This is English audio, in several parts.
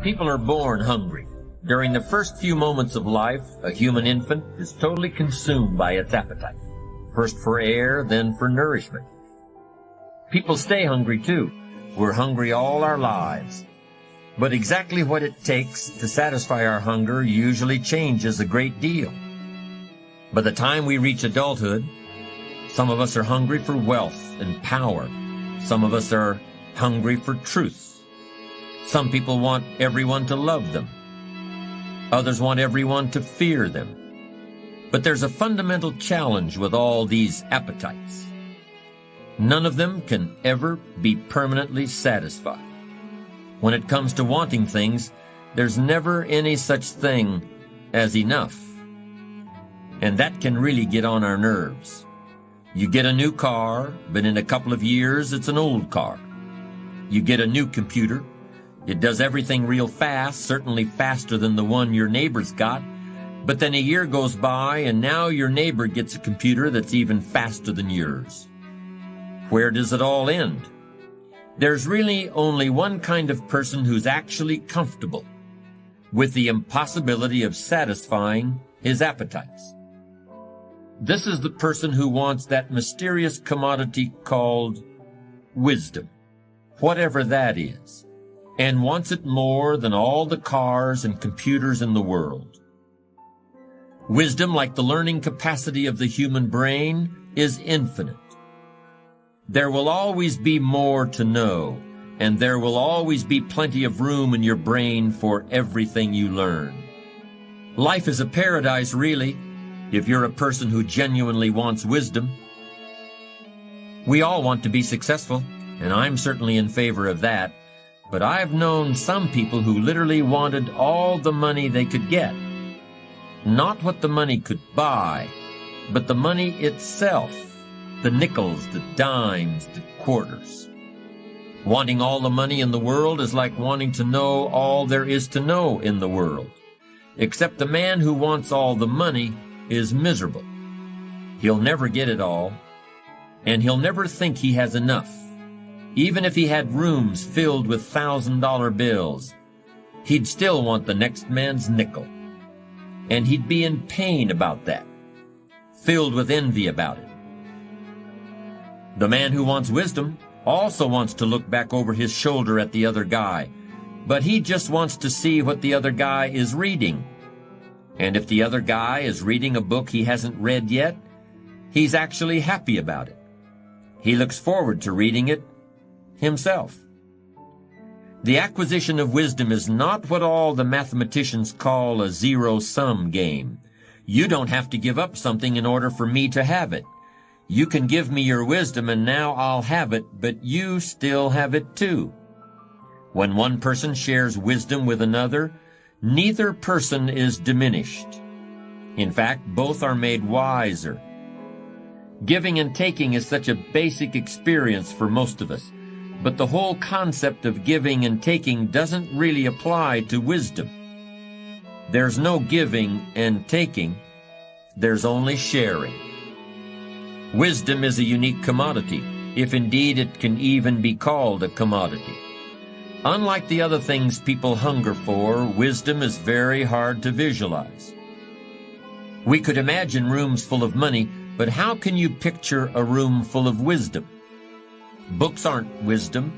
People are born hungry. During the first few moments of life, a human infant is totally consumed by its appetite. First for air, then for nourishment. People stay hungry too. We're hungry all our lives. But exactly what it takes to satisfy our hunger usually changes a great deal. By the time we reach adulthood, some of us are hungry for wealth and power. Some of us are hungry for truth. Some people want everyone to love them. Others want everyone to fear them. But there's a fundamental challenge with all these appetites. None of them can ever be permanently satisfied. When it comes to wanting things, there's never any such thing as enough. And that can really get on our nerves. You get a new car, but in a couple of years it's an old car. You get a new computer. It does everything real fast, certainly faster than the one your neighbor's got. But then a year goes by and now your neighbor gets a computer that's even faster than yours. Where does it all end? There's really only one kind of person who's actually comfortable with the impossibility of satisfying his appetites. This is the person who wants that mysterious commodity called wisdom, whatever that is, and wants it more than all the cars and computers in the world. Wisdom, like the learning capacity of the human brain, is infinite. There will always be more to know, and there will always be plenty of room in your brain for everything you learn. Life is a paradise, really, if you're a person who genuinely wants wisdom. We all want to be successful, and I'm certainly in favor of that, but I've known some people who literally wanted all the money they could get. Not what the money could buy, but the money itself. The nickels, the dimes, the quarters. Wanting all the money in the world is like wanting to know all there is to know in the world. Except the man who wants all the money is miserable. He'll never get it all, and he'll never think he has enough. Even if he had rooms filled with $1,000 bills, he'd still want the next man's nickel. And he'd be in pain about that, filled with envy about it. The man who wants wisdom also wants to look back over his shoulder at the other guy, but he just wants to see what the other guy is reading. And if the other guy is reading a book he hasn't read yet, he's actually happy about it. He looks forward to reading it himself. The acquisition of wisdom is not what all the mathematicians call a zero-sum game. You don't have to give up something in order for me to have it. You can give me your wisdom and now I'll have it, but you still have it too. When one person shares wisdom with another, neither person is diminished. In fact, both are made wiser. Giving and taking is such a basic experience for most of us, but the whole concept of giving and taking doesn't really apply to wisdom. There's no giving and taking, there's only sharing. Wisdom is a unique commodity, if indeed it can even be called a commodity. Unlike the other things people hunger for, wisdom is very hard to visualize. We could imagine rooms full of money, but how can you picture a room full of wisdom? Books aren't wisdom.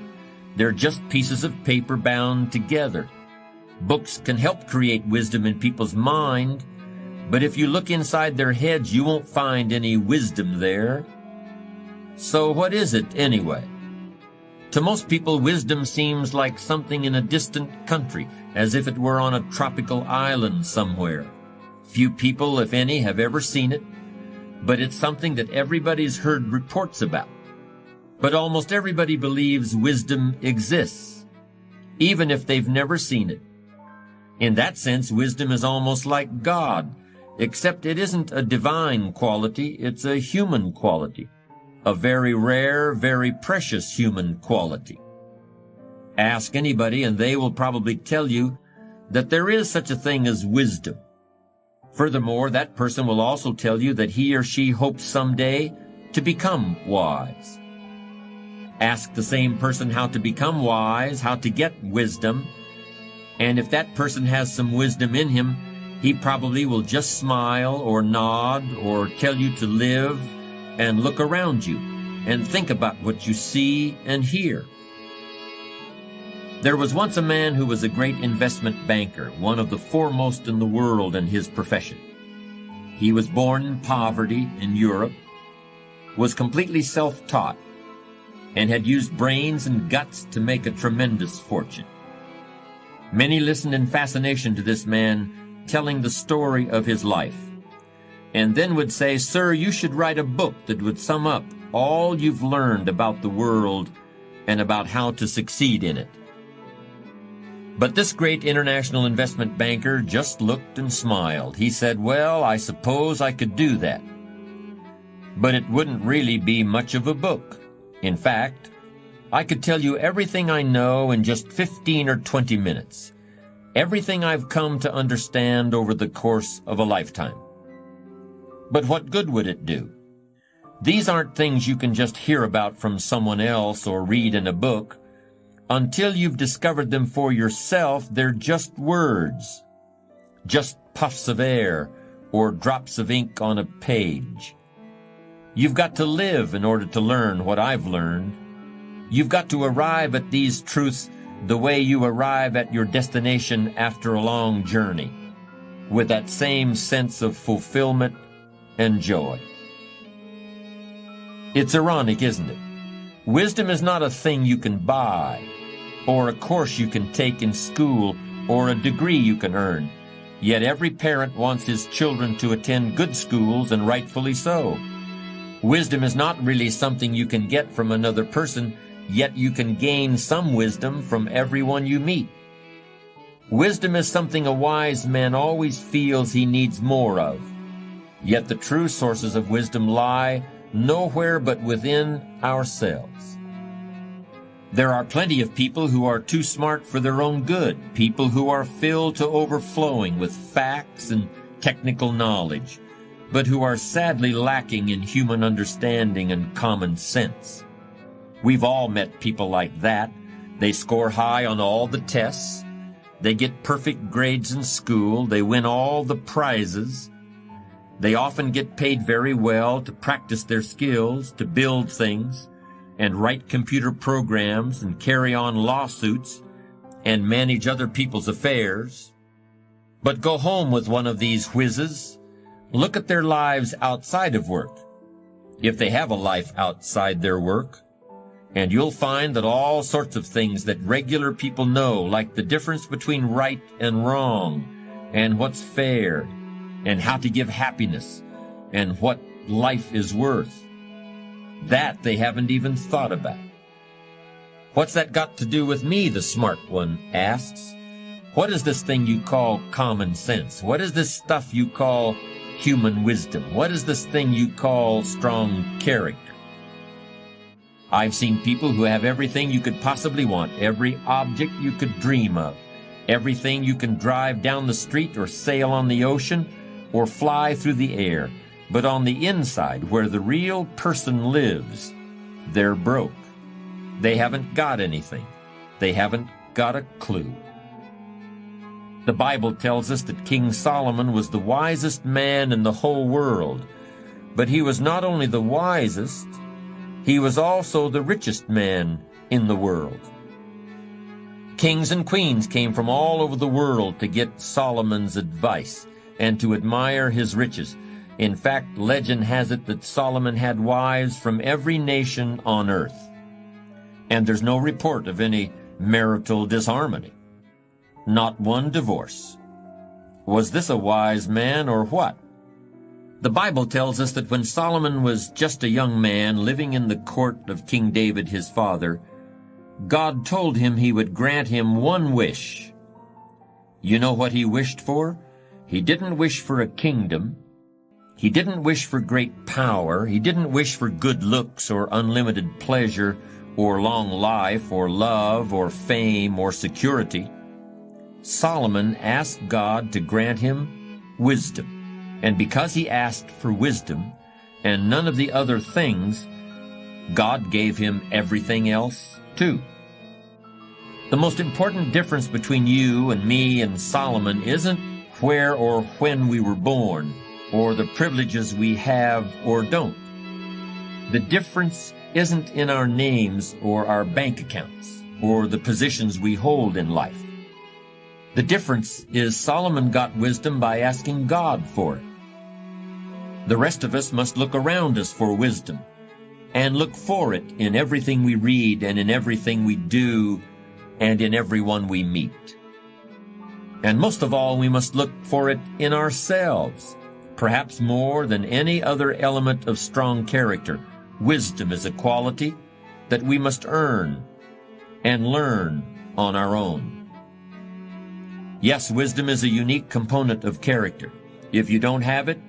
They're just pieces of paper bound together. Books can help create wisdom in people's mind, but if you look inside their heads, you won't find any wisdom there. So what is it anyway? To most people, wisdom seems like something in a distant country, as if it were on a tropical island somewhere. Few people, if any, have ever seen it, but it's something that everybody's heard reports about. But almost everybody believes wisdom exists, even if they've never seen it. In that sense, wisdom is almost like God, except it isn't a divine quality, it's a human quality, a very rare, very precious human quality. Ask anybody and they will probably tell you that there is such a thing as wisdom. Furthermore, that person will also tell you that he or she hopes someday to become wise. Ask the same person how to become wise, how to get wisdom, And if that person has some wisdom in him, he probably will just smile or nod or tell you to live and look around you and think about what you see and hear. There was once a man who was a great investment banker, one of the foremost in the world in his profession. He was born in poverty in Europe, was completely self-taught, and had used brains and guts to make a tremendous fortune. Many listened in fascination to this man telling the story of his life, and then would say, "Sir, you should write a book that would sum up all you've learned about the world and about how to succeed in it." But this great international investment banker just looked and smiled. He said, "Well, I suppose I could do that, but it wouldn't really be much of a book. In fact, I could tell you everything I know in just 15 or 20 minutes, everything I've come to understand over the course of a lifetime. But what good would it do? These aren't things you can just hear about from someone else or read in a book. Until you've discovered them for yourself, they're just words, just puffs of air or drops of ink on a page. You've got to live in order to learn what I've learned. You've got to arrive at these truths the way you arrive at your destination after a long journey, with that same sense of fulfillment and joy." It's ironic, isn't it? Wisdom is not a thing you can buy, or a course you can take in school, or a degree you can earn. Yet every parent wants his children to attend good schools, and rightfully so. Wisdom is not really something you can get from another person, yet you can gain some wisdom from everyone you meet. Wisdom is something a wise man always feels he needs more of, yet the true sources of wisdom lie nowhere but within ourselves. There are plenty of people who are too smart for their own good, people who are filled to overflowing with facts and technical knowledge, but who are sadly lacking in human understanding and common sense. We've all met people like that. They score high on all the tests. They get perfect grades in school. They win all the prizes. They often get paid very well to practice their skills, to build things, and write computer programs, and carry on lawsuits, and manage other people's affairs. But go home with one of these whizzes. Look at their lives outside of work, if they have a life outside their work, and you'll find that all sorts of things that regular people know, like the difference between right and wrong, and what's fair, and how to give happiness, and what life is worth, that they haven't even thought about. "What's that got to do with me?" the smart one asks. "What is this thing you call common sense? What is this stuff you call human wisdom? What is this thing you call strong character?" I've seen people who have everything you could possibly want, every object you could dream of, everything you can drive down the street or sail on the ocean or fly through the air. But on the inside, where the real person lives, they're broke. They haven't got anything. They haven't got a clue. The Bible tells us that King Solomon was the wisest man in the whole world, but he was not only the wisest, he was also the richest man in the world. Kings and queens came from all over the world to get Solomon's advice and to admire his riches. In fact, legend has it that Solomon had wives from every nation on earth. And there's no report of any marital disharmony. Not one divorce. Was this a wise man or what? The Bible tells us that when Solomon was just a young man living in the court of King David his father, God told him he would grant him one wish. You know what he wished for? He didn't wish for a kingdom. He didn't wish for great power. He didn't wish for good looks or unlimited pleasure or long life or love or fame or security. Solomon asked God to grant him wisdom. And because he asked for wisdom and none of the other things, God gave him everything else too. The most important difference between you and me and Solomon isn't where or when we were born, or the privileges we have or don't. The difference isn't in our names or our bank accounts, or the positions we hold in life. The difference is Solomon got wisdom by asking God for it. The rest of us must look around us for wisdom, and look for it in everything we read and in everything we do and in everyone we meet. And most of all, we must look for it in ourselves. Perhaps more than any other element of strong character, wisdom is a quality that we must earn and learn on our own. Yes, wisdom is a unique component of character. If you don't have it,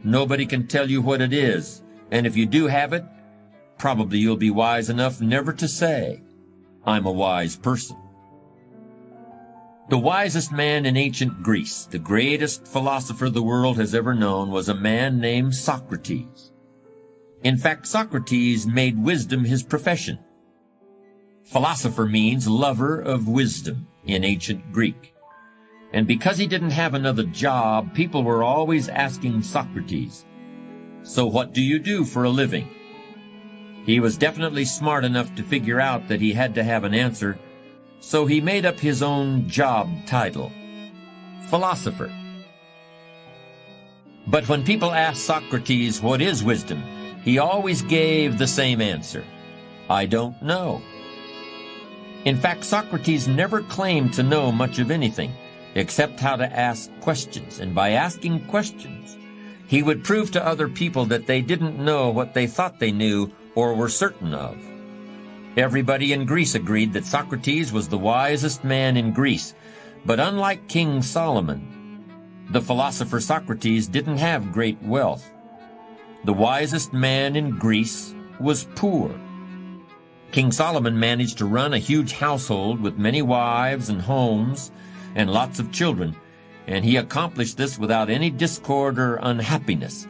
nobody can tell you what it is. And if you do have it, probably you'll be wise enough never to say, "I'm a wise person." The wisest man in ancient Greece, the greatest philosopher the world has ever known, was a man named Socrates. In fact, Socrates made wisdom his profession. Philosopher means lover of wisdom in ancient Greek. And because he didn't have another job, people were always asking Socrates, "So what do you do for a living?" He was definitely smart enough to figure out that he had to have an answer, so he made up his own job title, philosopher. But when people asked Socrates, "What is wisdom?" he always gave the same answer, "I don't know." In fact, Socrates never claimed to know much of anything, except how to ask questions, and by asking questions, he would prove to other people that they didn't know what they thought they knew or were certain of. Everybody in Greece agreed that Socrates was the wisest man in Greece, but unlike King Solomon, the philosopher Socrates didn't have great wealth. The wisest man in Greece was poor. King Solomon managed to run a huge household with many wives and homes and lots of children, and he accomplished this without any discord or unhappiness.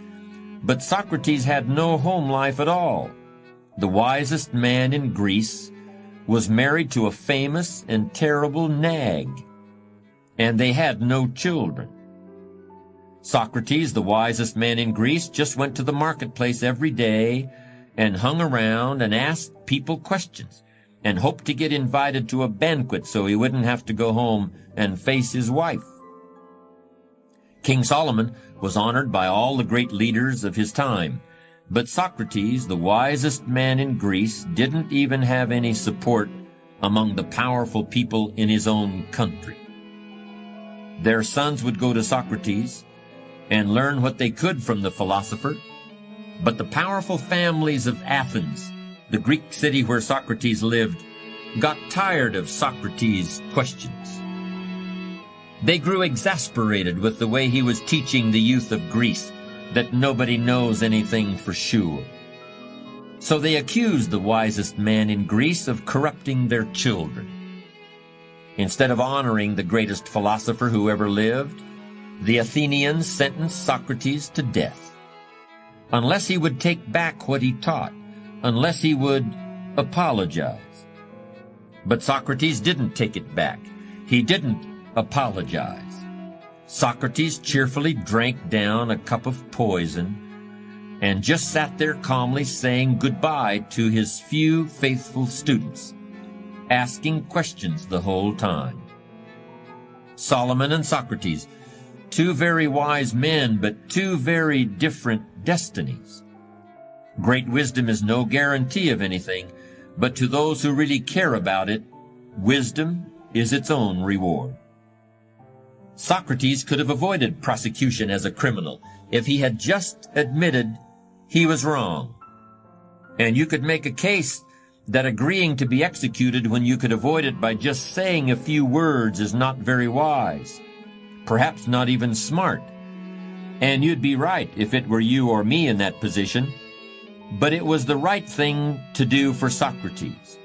But Socrates had no home life at all. The wisest man in Greece was married to a famous and terrible nag, and they had no children. Socrates, the wisest man in Greece, just went to the marketplace every day and hung around and asked people questions and hoped to get invited to a banquet so he wouldn't have to go home and face his wife. King Solomon was honored by all the great leaders of his time, but Socrates, the wisest man in Greece, didn't even have any support among the powerful people in his own country. Their sons would go to Socrates and learn what they could from the philosopher, but the powerful families of Athens, the Greek city where Socrates lived, got tired of Socrates' questions. They grew exasperated with the way he was teaching the youth of Greece that nobody knows anything for sure. So they accused the wisest man in Greece of corrupting their children. Instead of honoring the greatest philosopher who ever lived, the Athenians sentenced Socrates to death. Unless he would take back what he taught, unless he would apologize. But Socrates didn't take it back. He didn't apologize. Socrates cheerfully drank down a cup of poison and just sat there calmly saying goodbye to his few faithful students, asking questions the whole time. Solomon and Socrates, two very wise men, but two very different destinies. Great wisdom is no guarantee of anything, but to those who really care about it, wisdom is its own reward. Socrates could have avoided prosecution as a criminal if he had just admitted he was wrong. And you could make a case that agreeing to be executed when you could avoid it by just saying a few words is not very wise, perhaps not even smart. And you'd be right if it were you or me in that position. But it was the right thing to do for Socrates,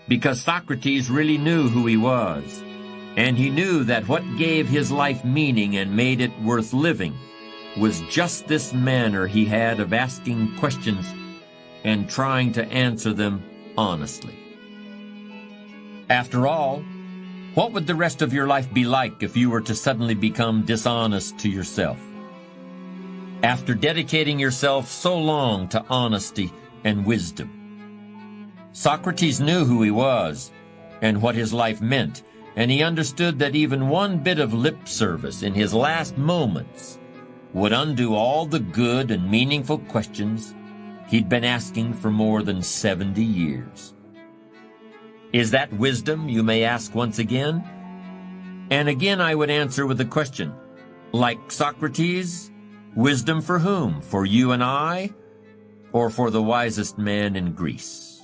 because Socrates really knew who he was, and he knew that what gave his life meaning and made it worth living was just this manner he had of asking questions and trying to answer them honestly. After all, what would the rest of your life be like if you were to suddenly become dishonest to yourself? After dedicating yourself so long to honesty and wisdom. Socrates knew who he was and what his life meant, and he understood that even one bit of lip service in his last moments would undo all the good and meaningful questions he'd been asking for more than 70 years. Is that wisdom, you may ask once again? And again I would answer with a question. Like Socrates, wisdom for whom? For you and I, or for the wisest man in Greece?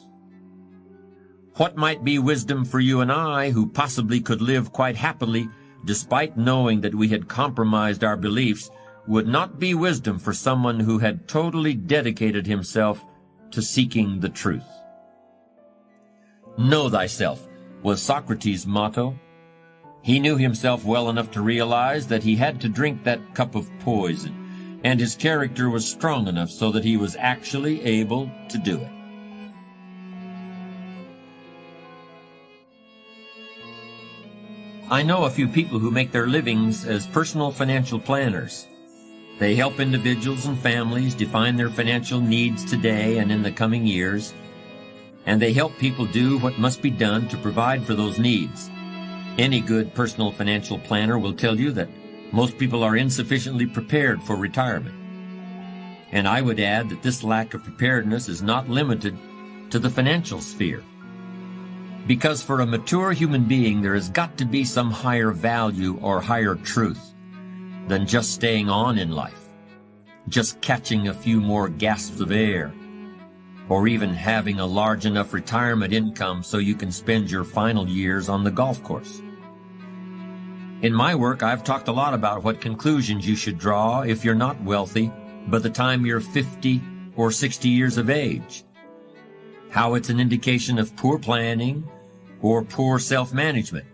What might be wisdom for you and I, who possibly could live quite happily despite knowing that we had compromised our beliefs, would not be wisdom for someone who had totally dedicated himself to seeking the truth. Know thyself was Socrates' motto. He knew himself well enough to realize that he had to drink that cup of poison, and his character was strong enough so that he was actually able to do it. I know a few people who make their livings as personal financial planners. They help individuals and families define their financial needs today and in the coming years, and they help people do what must be done to provide for those needs. Any good personal financial planner will tell you that most people are insufficiently prepared for retirement. And I would add that this lack of preparedness is not limited to the financial sphere. Because for a mature human being, there has got to be some higher value or higher truth than just staying on in life, just catching a few more gasps of air, or even having a large enough retirement income so you can spend your final years on the golf course. In my work, I've talked a lot about what conclusions you should draw if you're not wealthy by the time you're 50 or 60 years of age, how it's an indication of poor planning or poor self-management.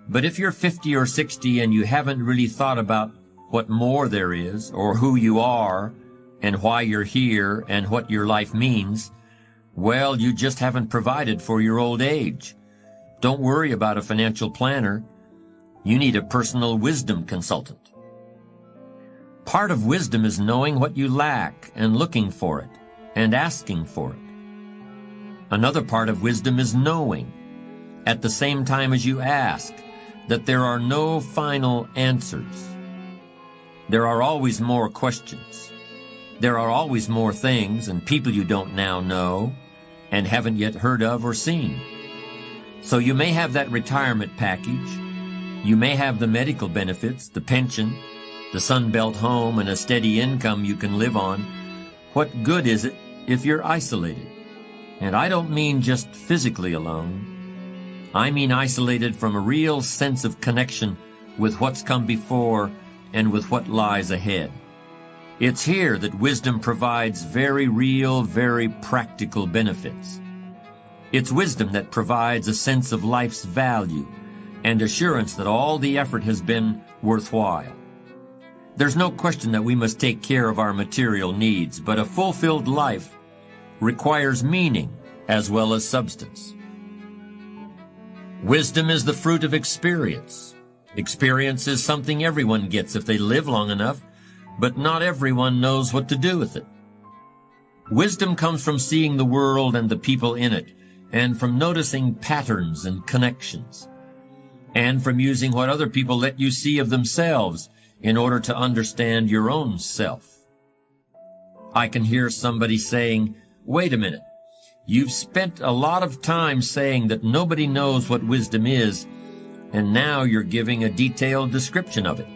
But if you're 50 or 60 and you haven't really thought about what more there is, or who you are, and why you're here, and what your life means, well, you just haven't provided for your old age. Don't worry about a financial planner. You need a personal wisdom consultant. Part of wisdom is knowing what you lack and looking for it and asking for it. Another part of wisdom is knowing, at the same time as you ask, that there are no final answers. There are always more questions. There are always more things and people you don't now know and haven't yet heard of or seen. So you may have that retirement package. You may have the medical benefits, the pension, the Sunbelt home, and a steady income you can live on. What good is it if you're isolated? And I don't mean just physically alone. I mean isolated from a real sense of connection with what's come before and with what lies ahead. It's here that wisdom provides very real, very practical benefits. It's wisdom that provides a sense of life's value and assurance that all the effort has been worthwhile. There's no question that we must take care of our material needs, but a fulfilled life requires meaning as well as substance. Wisdom is the fruit of experience. Experience is something everyone gets if they live long enough, but not everyone knows what to do with it. Wisdom comes from seeing the world and the people in it, and from noticing patterns and connections, and from using what other people let you see of themselves in order to understand your own self. I can hear somebody saying, "Wait a minute, you've spent a lot of time saying that nobody knows what wisdom is, and now you're giving a detailed description of it."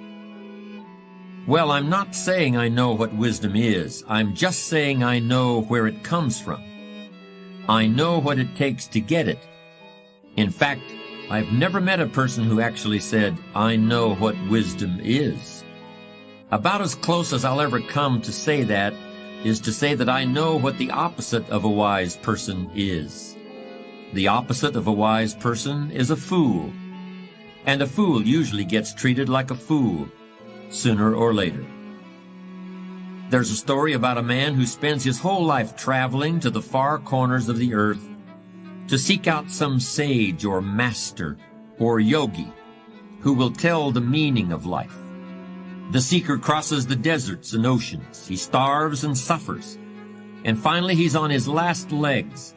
Well, I'm not saying I know what wisdom is. I'm just saying I know where it comes from. I know what it takes to get it. In fact, I've never met a person who actually said, "I know what wisdom is." About as close as I'll ever come to say that is to say that I know what the opposite of a wise person is. The opposite of a wise person is a fool. And a fool usually gets treated like a fool, sooner or later. There's a story about a man who spends his whole life traveling to the far corners of the earth, to seek out some sage or master or yogi who will tell the meaning of life. The seeker crosses the deserts and oceans. He starves and suffers. And finally he's on his last legs,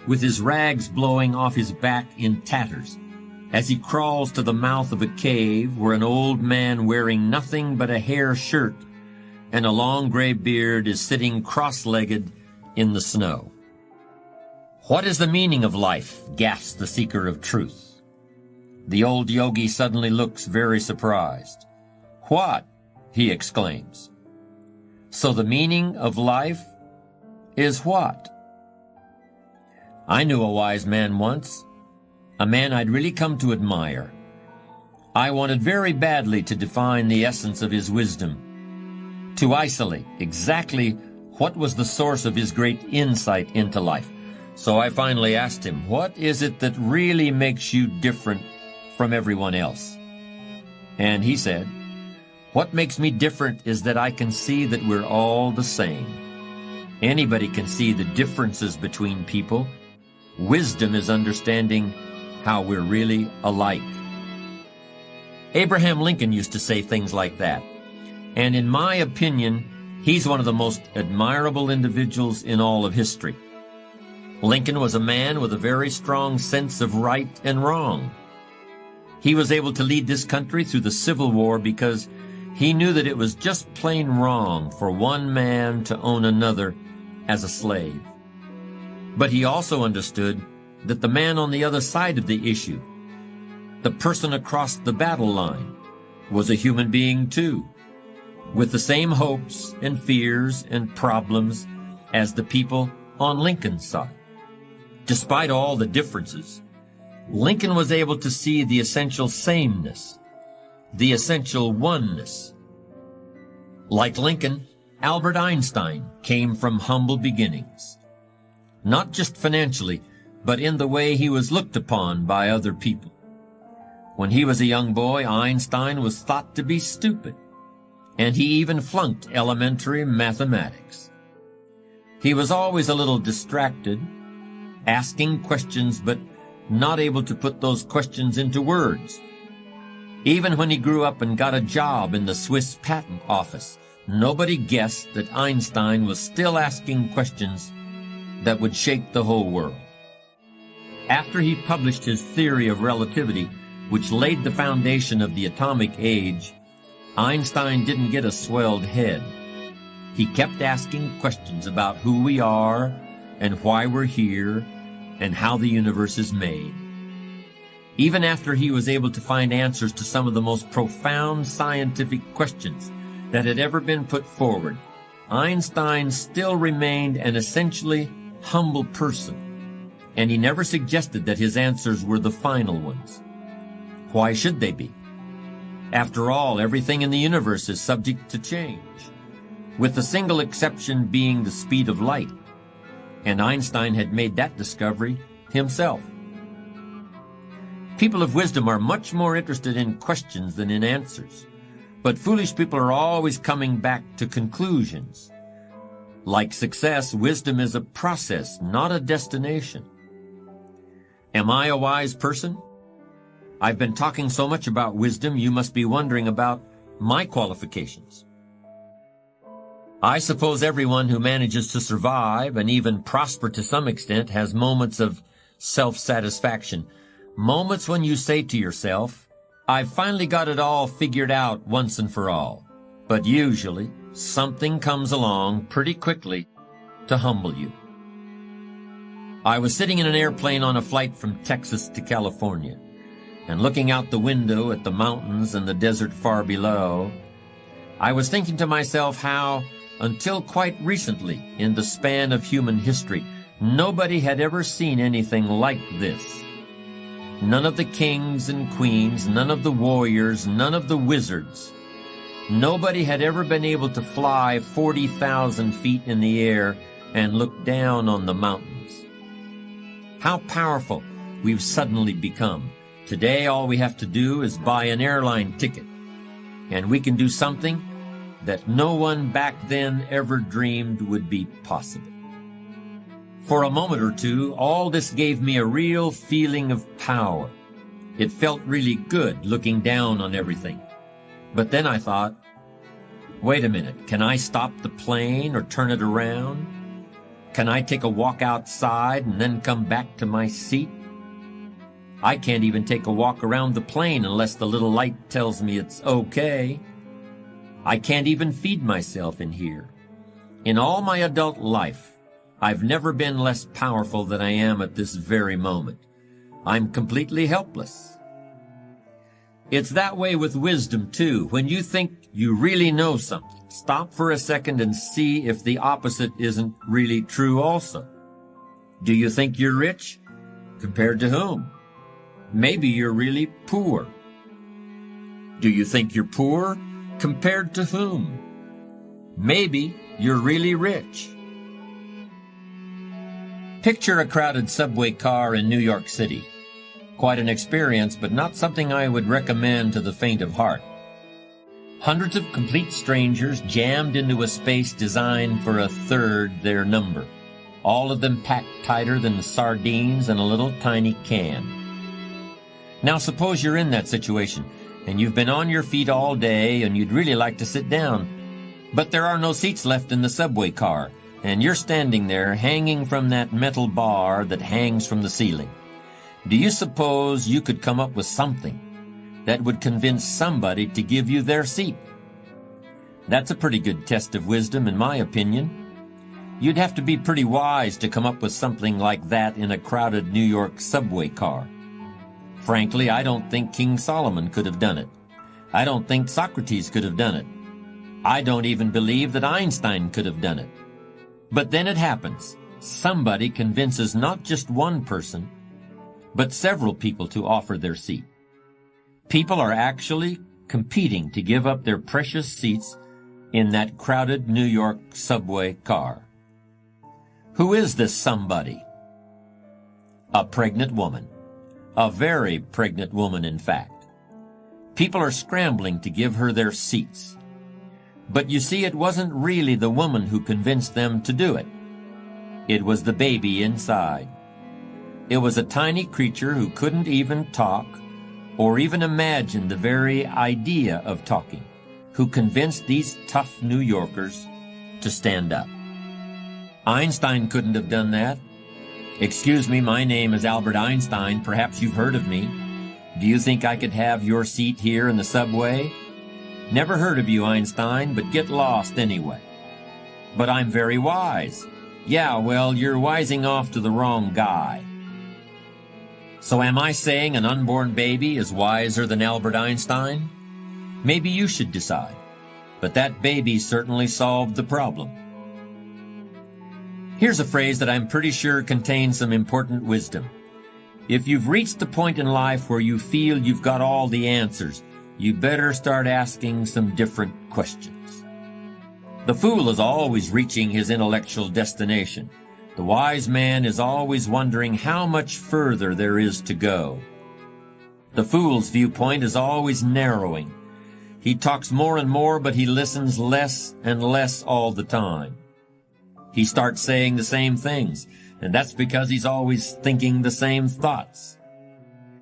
with his rags blowing off his back in tatters, as he crawls to the mouth of a cave where an old man wearing nothing but a hair shirt and a long gray beard is sitting cross-legged in the snow. "What is the meaning of life?" gasps the seeker of truth. The old yogi suddenly looks very surprised. "What?" he exclaims. "So the meaning of life is what?" I knew a wise man once, a man I'd really come to admire. I wanted very badly to define the essence of his wisdom, to isolate exactly what was the source of his great insight into life. So I finally asked him, "What is it that really makes you different from everyone else?" And he said, "What makes me different is that I can see that we're all the same. Anybody can see the differences between people. Wisdom is understanding how we're really alike." Abraham Lincoln used to say things like that. And in my opinion, he's one of the most admirable individuals in all of history. Lincoln was a man with a very strong sense of right and wrong. He was able to lead this country through the Civil War because he knew that it was just plain wrong for one man to own another as a slave. But he also understood that the man on the other side of the issue, the person across the battle line, was a human being too, with the same hopes and fears and problems as the people on Lincoln's side. Despite all the differences, Lincoln was able to see the essential sameness, the essential oneness. Like Lincoln, Albert Einstein came from humble beginnings, not just financially, but in the way he was looked upon by other people. When he was a young boy, Einstein was thought to be stupid, and he even flunked elementary mathematics. He was always a little distracted, asking questions but not able to put those questions into words. Even when he grew up and got a job in the Swiss patent office, nobody guessed that Einstein was still asking questions that would shake the whole world. After he published his theory of relativity, which laid the foundation of the atomic age, Einstein didn't get a swelled head. He kept asking questions about who we are and why we're here and how the universe is made. Even after he was able to find answers to some of the most profound scientific questions that had ever been put forward, Einstein still remained an essentially humble person, and he never suggested that his answers were the final ones. Why should they be? After all, everything in the universe is subject to change, with the single exception being the speed of light, and Einstein had made that discovery himself. People of wisdom are much more interested in questions than in answers, but foolish people are always coming back to conclusions. Like success, wisdom is a process, not a destination. Am I a wise person? I've been talking so much about wisdom, you must be wondering about my qualifications. I suppose everyone who manages to survive and even prosper to some extent has moments of self-satisfaction, moments when you say to yourself, "I've finally got it all figured out once and for all." But usually, something comes along pretty quickly to humble you. I was sitting in an airplane on a flight from Texas to California, and looking out the window at the mountains and the desert far below, I was thinking to myself how, until quite recently in the span of human history, nobody had ever seen anything like this. None of the kings and queens, none of the warriors, none of the wizards. Nobody had ever been able to fly 40,000 feet in the air and look down on the mountains. How powerful we've suddenly become. Today, all we have to do is buy an airline ticket, and we can do something that no one back then ever dreamed would be possible. For a moment or two, all this gave me a real feeling of power. It felt really good looking down on everything. But then I thought, wait a minute, can I stop the plane or turn it around? Can I take a walk outside and then come back to my seat? I can't even take a walk around the plane unless the little light tells me it's okay. I can't even feed myself in here. In all my adult life, I've never been less powerful than I am at this very moment. I'm completely helpless. It's that way with wisdom, too. When you think you really know something, stop for a second and see if the opposite isn't really true also. Do you think you're rich? Compared to whom? Maybe you're really poor. Do you think you're poor? Compared to whom? Maybe you're really rich. Picture a crowded subway car in New York City. Quite an experience, but not something I would recommend to the faint of heart. Hundreds of complete strangers jammed into a space designed for a third their number. All of them packed tighter than sardines in a little tiny can. Now suppose you're in that situation, and you've been on your feet all day, and you'd really like to sit down, but there are no seats left in the subway car, and you're standing there hanging from that metal bar that hangs from the ceiling. Do you suppose you could come up with something that would convince somebody to give you their seat? That's a pretty good test of wisdom, in my opinion. You'd have to be pretty wise to come up with something like that in a crowded New York subway car. Frankly, I don't think King Solomon could have done it. I don't think Socrates could have done it. I don't even believe that Einstein could have done it. But then it happens. Somebody convinces not just one person, but several people to offer their seat. People are actually competing to give up their precious seats in that crowded New York subway car. Who is this somebody? A pregnant woman. A very pregnant woman, in fact. People are scrambling to give her their seats. But you see, it wasn't really the woman who convinced them to do it. It was the baby inside. It was a tiny creature who couldn't even talk or even imagine the very idea of talking, who convinced these tough New Yorkers to stand up. Einstein couldn't have done that. Excuse me, my name is Albert Einstein. Perhaps you've heard of me. Do you think I could have your seat here in the subway? Never heard of you, Einstein, but get lost anyway. But I'm very wise. Yeah, well, you're wising off to the wrong guy. So am I saying an unborn baby is wiser than Albert Einstein? Maybe you should decide. But that baby certainly solved the problem. Here's a phrase that I'm pretty sure contains some important wisdom. If you've reached the point in life where you feel you've got all the answers, you better start asking some different questions. The fool is always reaching his intellectual destination. The wise man is always wondering how much further there is to go. The fool's viewpoint is always narrowing. He talks more and more, but he listens less and less all the time. He starts saying the same things, and that's because he's always thinking the same thoughts.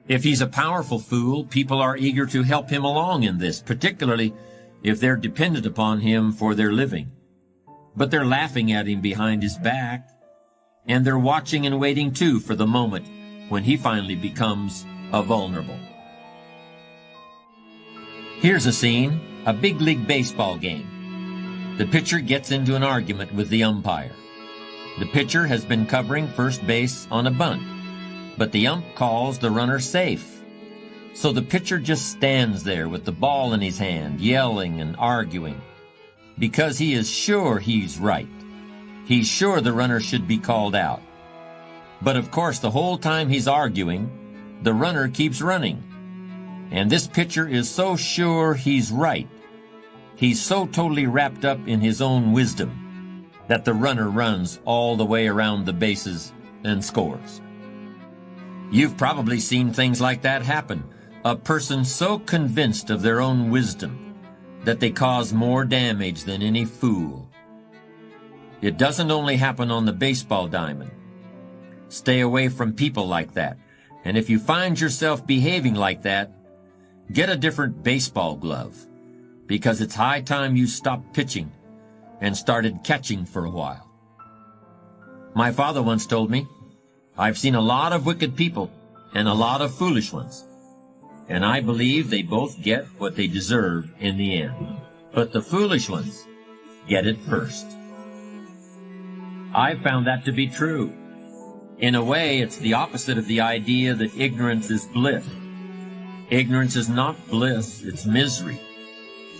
If he's a powerful fool, people are eager to help him along in this, particularly if they're dependent upon him for their living. But they're laughing at him behind his back, and they're watching and waiting too for the moment when he finally becomes a vulnerable. Here's a scene, a big league baseball game. The pitcher gets into an argument with the umpire. The pitcher has been covering first base on a bunt, but the ump calls the runner safe. So the pitcher just stands there with the ball in his hand, yelling and arguing, because he is sure he's right. He's sure the runner should be called out. But of course, the whole time he's arguing, the runner keeps running. And this pitcher is so sure he's right. He's so totally wrapped up in his own wisdom that the runner runs all the way around the bases and scores. You've probably seen things like that happen. A person so convinced of their own wisdom that they cause more damage than any fool. It doesn't only happen on the baseball diamond. Stay away from people like that. And if you find yourself behaving like that, get a different baseball glove, because it's high time you stopped pitching and started catching for a while. My father once told me, I've seen a lot of wicked people and a lot of foolish ones, and I believe they both get what they deserve in the end. But the foolish ones get it first. I've found that to be true. In a way, it's the opposite of the idea that ignorance is bliss. Ignorance is not bliss, it's misery.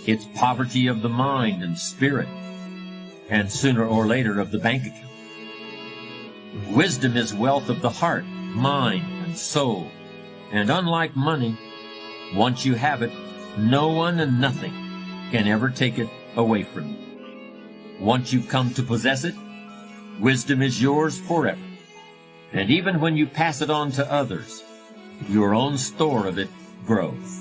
It's poverty of the mind and spirit, and sooner or later of the bank account. Wisdom is wealth of the heart, mind, and soul. And unlike money, once you have it, no one and nothing can ever take it away from you. Once you've come to possess it, wisdom is yours forever. And even when you pass it on to others, your own store of it grows.